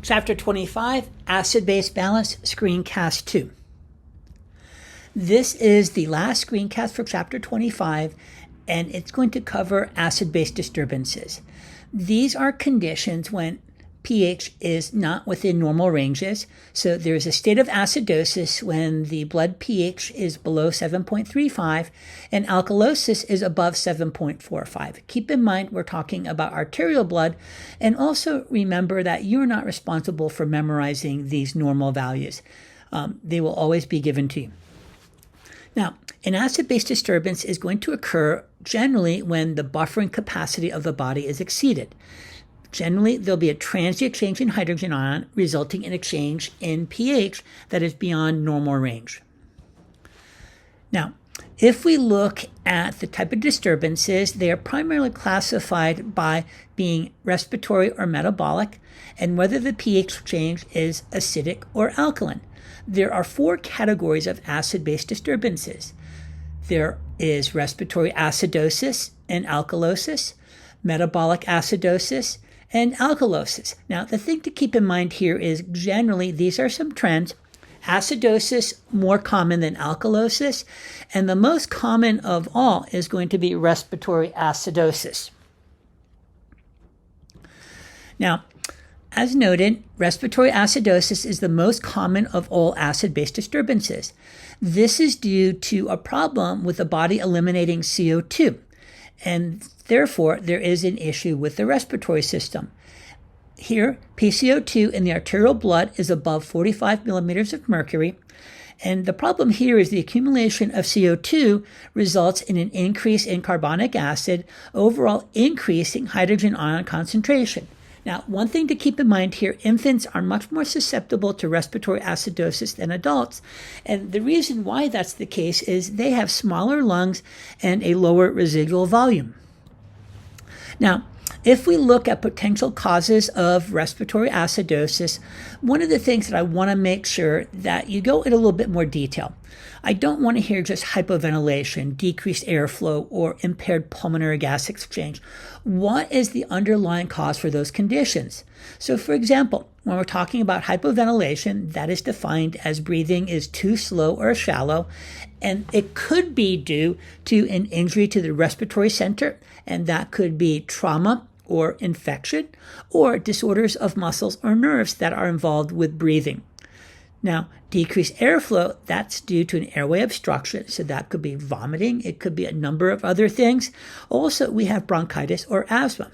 Chapter 25, Acid-Base Balance, Screencast 2. This is the last screencast for Chapter 25, and it's going to cover acid-base disturbances. These are conditions when pH is not within normal ranges. So there's a state of acidosis when the blood pH is below 7.35 and alkalosis is above 7.45. Keep in mind we're talking about arterial blood, and also remember that you're not responsible for memorizing these normal values. They will always be given to you. Now, an acid-base disturbance is going to occur generally when the buffering capacity of the body is exceeded. Generally, there'll be a transient change in hydrogen ion resulting in a change in pH that is beyond normal range. Now, if we look at the type of disturbances, they are primarily classified by being respiratory or metabolic, and whether the pH change is acidic or alkaline. There are 4 categories of acid-base disturbances. There is respiratory acidosis and alkalosis, metabolic acidosis, and alkalosis. Now, the thing to keep in mind here is generally these are some trends. Acidosis more common than alkalosis, and the most common of all is going to be respiratory acidosis. Now, as noted, respiratory acidosis is the most common of all acid-base disturbances. This is due to a problem with the body eliminating CO2, and therefore there is an issue with the respiratory system. Here, PCO2 in the arterial blood is above 45 millimeters of mercury, and the problem here is the accumulation of CO2 results in an increase in carbonic acid, overall increasing hydrogen ion concentration. Now, one thing to keep in mind here, infants are much more susceptible to respiratory acidosis than adults. And the reason why that's the case is they have smaller lungs and a lower residual volume. Now, if we look at potential causes of respiratory acidosis, one of the things that I want to make sure that you go in a little bit more detail. I don't want to hear just hypoventilation, decreased airflow, or impaired pulmonary gas exchange. What is the underlying cause for those conditions? So, for example, when we're talking about hypoventilation, that is defined as breathing is too slow or shallow, and it could be due to an injury to the respiratory center, and that could be trauma or infection, or disorders of muscles or nerves that are involved with breathing. Now, decreased airflow, that's due to an airway obstruction, so that could be vomiting, it could be a number of other things. Also, we have bronchitis or asthma.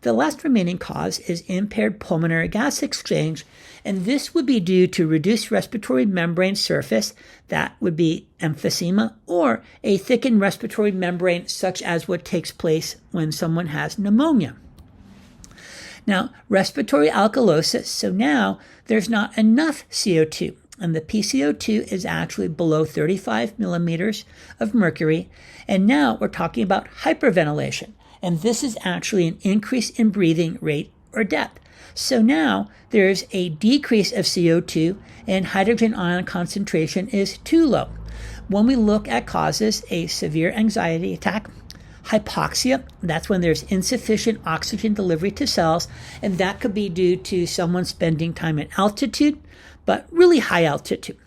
The last remaining cause is impaired pulmonary gas exchange, and this would be due to reduced respiratory membrane surface, that would be emphysema, or a thickened respiratory membrane such as what takes place when someone has pneumonia. Now, respiratory alkalosis, so now there's not enough CO2, and the PCO2 is actually below 35 millimeters of mercury, and now we're talking about hyperventilation. And this is actually an increase in breathing rate or depth. So now there's a decrease of CO2 and hydrogen ion concentration is too low. When we look at causes, a severe anxiety attack, hypoxia, that's when there's insufficient oxygen delivery to cells, and that could be due to someone spending time at altitude, but really high altitude,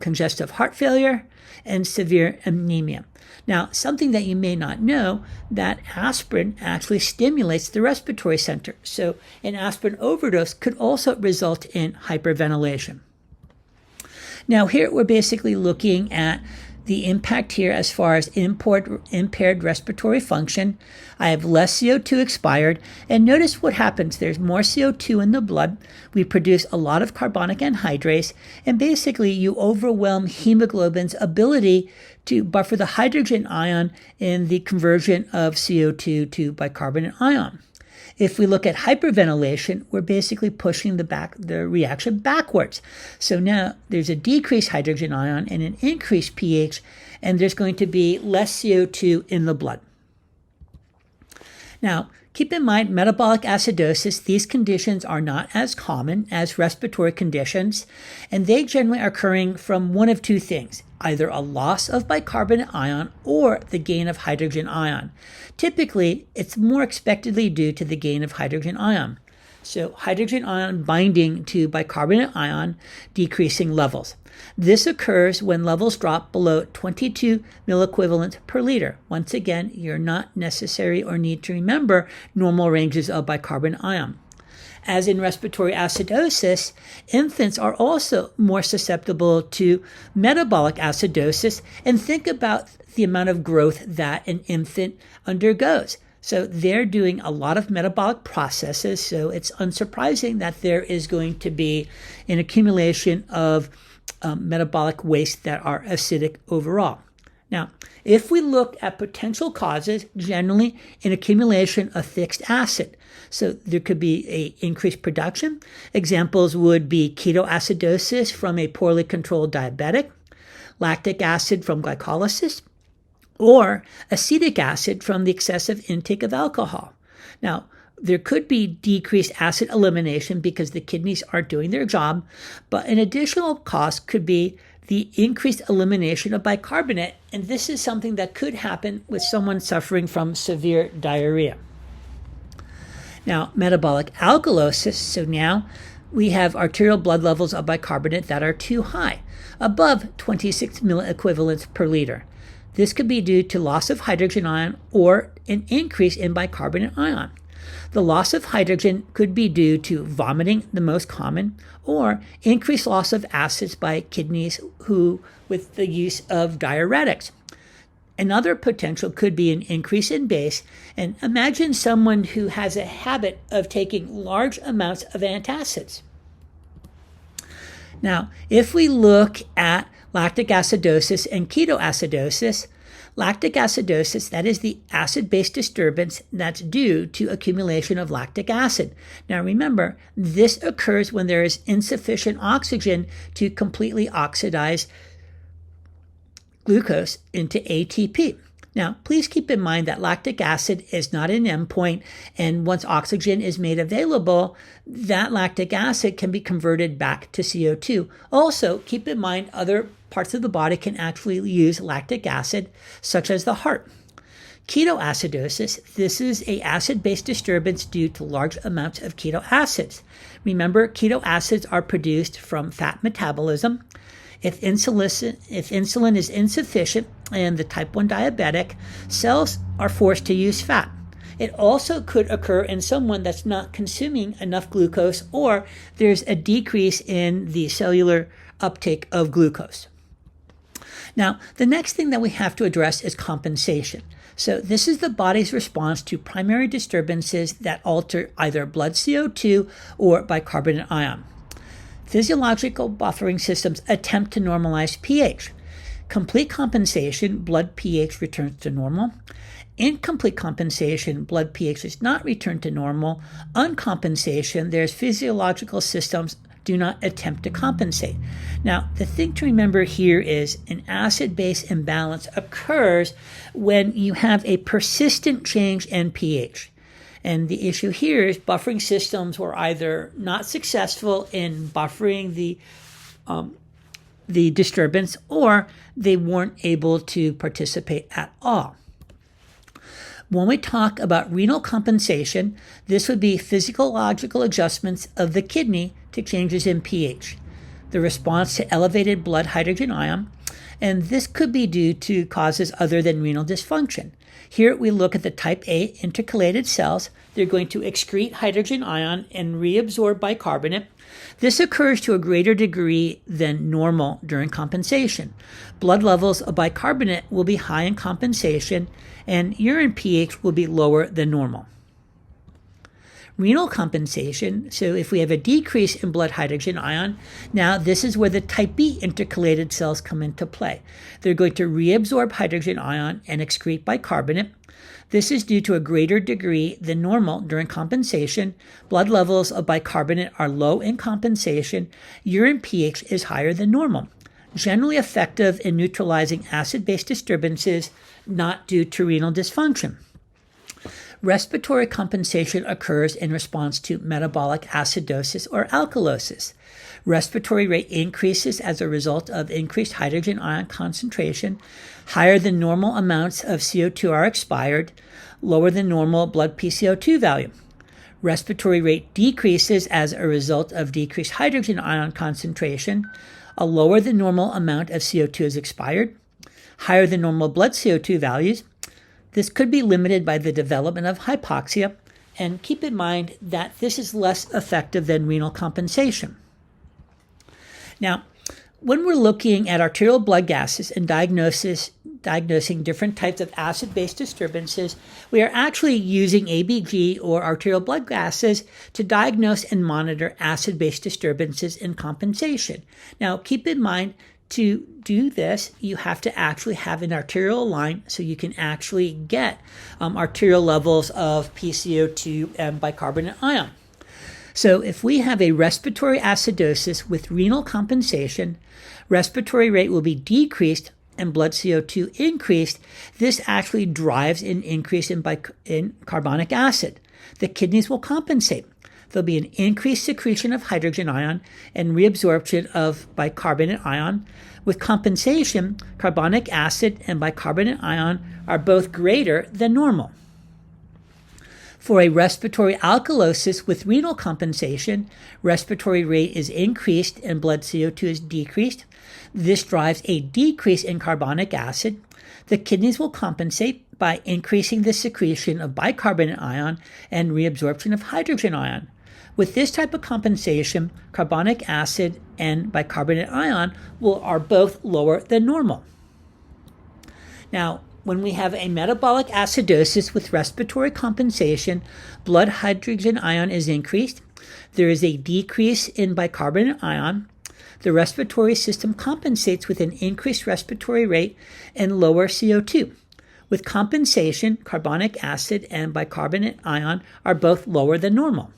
congestive heart failure, and severe anemia. Now, something that you may not know, that aspirin actually stimulates the respiratory center. So an aspirin overdose could also result in hyperventilation. Now, here we're basically looking at the impact here as far as impaired respiratory function. I have less CO2 expired, and notice what happens. There's more CO2 in the blood. We produce a lot of carbonic anhydrase, and basically you overwhelm hemoglobin's ability to buffer the hydrogen ion in the conversion of CO2 to bicarbonate ion. If we look at hyperventilation, we're basically pushing the reaction backwards. So now there's a decreased hydrogen ion and an increased pH, and there's going to be less CO2 in the blood. Now, keep in mind, metabolic acidosis, these conditions are not as common as respiratory conditions, and they generally are occurring from one of two things, either a loss of bicarbonate ion or the gain of hydrogen ion. Typically, it's more expectedly due to the gain of hydrogen ion. So hydrogen ion binding to bicarbonate ion, decreasing levels. This occurs when levels drop below 22 milliequivalents per liter. Once again, you're not necessary or need to remember normal ranges of bicarbonate ion. As in respiratory acidosis, infants are also more susceptible to metabolic acidosis, and think about the amount of growth that an infant undergoes. So they're doing a lot of metabolic processes, so it's unsurprising that there is going to be an accumulation of metabolic waste that are acidic overall. Now, if we look at potential causes, generally an accumulation of fixed acid. So there could be an increased production. Examples would be ketoacidosis from a poorly controlled diabetic, lactic acid from glycolysis, or acetic acid from the excessive intake of alcohol. Now, there could be decreased acid elimination because the kidneys aren't doing their job, but an additional cause could be the increased elimination of bicarbonate, and this is something that could happen with someone suffering from severe diarrhea. Now, metabolic alkalosis, so now we have arterial blood levels of bicarbonate that are too high, above 26 milliequivalents per liter. This could be due to loss of hydrogen ion or an increase in bicarbonate ion. The loss of hydrogen could be due to vomiting, the most common, or increased loss of acids by kidneys with the use of diuretics. Another potential could be an increase in base, and imagine someone who has a habit of taking large amounts of antacids. Now, if we look at lactic acidosis and ketoacidosis, lactic acidosis, that is the acid-base disturbance that's due to accumulation of lactic acid. Now remember, this occurs when there is insufficient oxygen to completely oxidize glucose into ATP. Now, please keep in mind that lactic acid is not an endpoint, and once oxygen is made available, that lactic acid can be converted back to CO2. Also, keep in mind other parts of the body can actually use lactic acid, such as the heart. Ketoacidosis, this is an acid-base disturbance due to large amounts of keto acids. Remember, keto acids are produced from fat metabolism. If insulin is insufficient in the type 1 diabetic, cells are forced to use fat. It also could occur in someone that's not consuming enough glucose, or there's a decrease in the cellular uptake of glucose. Now, the next thing that we have to address is compensation. So this is the body's response to primary disturbances that alter either blood CO2 or bicarbonate ion. Physiological buffering systems attempt to normalize pH. Complete compensation, blood pH returns to normal. Incomplete compensation, blood pH does not return to normal. Uncompensation, there's physiological systems do not attempt to compensate. Now, the thing to remember here is an acid-base imbalance occurs when you have a persistent change in pH. And the issue here is buffering systems were either not successful in buffering the disturbance, or they weren't able to participate at all. When we talk about renal compensation, this would be physiological adjustments of the kidney to changes in pH, the response to elevated blood hydrogen ion, and this could be due to causes other than renal dysfunction. Here we look at the type A intercalated cells. They're going to excrete hydrogen ion and reabsorb bicarbonate. This occurs to a greater degree than normal during compensation. Blood levels of bicarbonate will be high in compensation, and urine pH will be lower than normal. Renal compensation, so if we have a decrease in blood hydrogen ion, now this is where the type B intercalated cells come into play. They're going to reabsorb hydrogen ion and excrete bicarbonate. This is due to a greater degree than normal during compensation. Blood levels of bicarbonate are low in compensation. Urine pH is higher than normal. Generally effective in neutralizing acid-base disturbances, not due to renal dysfunction. Respiratory compensation occurs in response to metabolic acidosis or alkalosis. Respiratory rate increases as a result of increased hydrogen ion concentration. Higher than normal amounts of CO2 are expired. Lower than normal blood PCO2 value. Respiratory rate decreases as a result of decreased hydrogen ion concentration. A lower than normal amount of CO2 is expired. Higher than normal blood CO2 values. This could be limited by the development of hypoxia, and keep in mind that this is less effective than renal compensation. Now, when we're looking at arterial blood gases and diagnosing different types of acid-base disturbances, we are actually using ABG or arterial blood gases to diagnose and monitor acid-base disturbances in compensation. Now, keep in mind, to do this, you have to actually have an arterial line so you can actually get arterial levels of PCO2 and bicarbonate ion. So if we have a respiratory acidosis with renal compensation, respiratory rate will be decreased and blood CO2 increased. This actually drives an increase in carbonic acid. The kidneys will compensate. There'll be an increased secretion of hydrogen ion and reabsorption of bicarbonate ion. With compensation, carbonic acid and bicarbonate ion are both greater than normal. For a respiratory alkalosis with renal compensation, respiratory rate is increased and blood CO2 is decreased. This drives a decrease in carbonic acid. The kidneys will compensate by increasing the secretion of bicarbonate ion and reabsorption of hydrogen ion. With this type of compensation, carbonic acid and bicarbonate ion are both lower than normal. Now, when we have a metabolic acidosis with respiratory compensation, blood hydrogen ion is increased. There is a decrease in bicarbonate ion. The respiratory system compensates with an increased respiratory rate and lower CO2. With compensation, carbonic acid and bicarbonate ion are both lower than normal.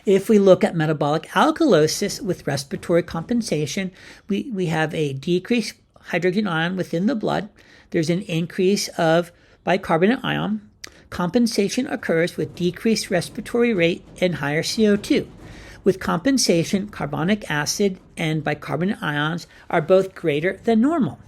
If we look at metabolic alkalosis with respiratory compensation, we have a decreased hydrogen ion within the blood. There's an increase of bicarbonate ion. Compensation occurs with decreased respiratory rate and higher CO2. With compensation, carbonic acid and bicarbonate ions are both greater than normal.